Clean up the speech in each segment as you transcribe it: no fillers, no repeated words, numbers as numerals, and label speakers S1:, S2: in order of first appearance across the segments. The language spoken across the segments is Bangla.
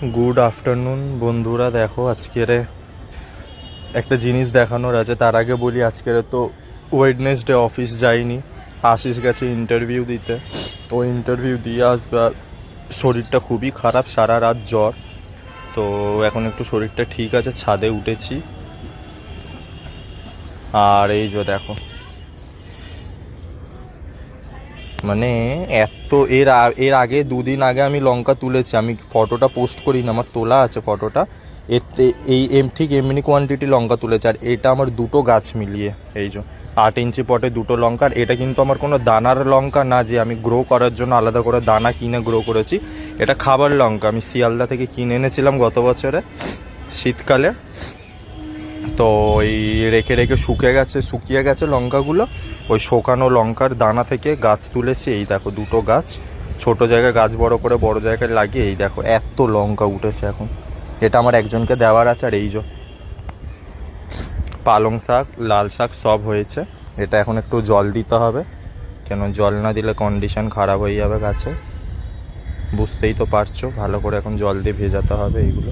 S1: গুড আফটারনুন বন্ধুরা। দেখো আজকের একটা জিনিস দেখানোর আছে। তার আগে বলি আজকের তো ওয়েডনেসডে, অফিস যাইনি। আশিস গেছে ইন্টারভিউ দিতে, ও ইন্টারভিউ দিয়ে আসবে। শরীরটা খুবই খারাপ, সারা রাত জ্বর। তো এখন একটু শরীরটা ঠিক আছে, ছাদে উঠেছি। আর এই যে দেখো, মানে এত এর আগে দুদিন আগে আমি লঙ্কা তুলেছি। আমি ফটোটা পোস্ট করি না, আমার তোলা আছে ফটোটা। এতে ঠিক এমনি কোয়ান্টিটি লঙ্কা তুলেছে। আর এটা আমার দুটো গাছ মিলিয়ে, এই যে 8 ইঞ্চি পটে দুটো লঙ্কা। আর এটা কিন্তু আমার কোনো দানার লঙ্কা না যে আমি গ্রো করার জন্য আলাদা করে দানা কিনে গ্রো করেছি। এটা খাবার লঙ্কা, আমি শিয়ালদা থেকে কিনে এনেছিলাম গত বছরে শীতকালে। তো ওই রেখে রেখে শুকিয়ে গেছে লঙ্কাগুলো। ওই শুকানো লঙ্কার দানা থেকে গাছ তুলেছি। এই দেখো দুটো গাছ, ছোট জায়গায় গাছ বড় করে বড় জায়গায় লাগিয়ে এই দেখো এত লঙ্কা উঠেছে এখন। এটা আমার একজনকে দেওয়ার আছে। আর এই যে পালং শাক, লাল শাক সব হয়েছে। এটা এখন একটু জল দিতে হবে, কেন জল না দিলে কন্ডিশন খারাপ হয়ে যাবে গাছে, বুঝতেই তো পারছো। ভালো করে এখন জল দিয়ে ভেজাতে হবে এইগুলো।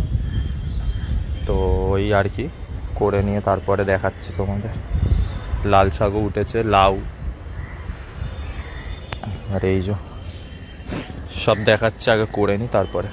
S1: তো ওই আর কি করে নিয়ে তারপরে দেখাচ্ছি তোমাদের। লাল শাকও উঠেছে, লাউ, আর এই যে সব দেখাচ্ছে। আগে করে নিই তারপরে।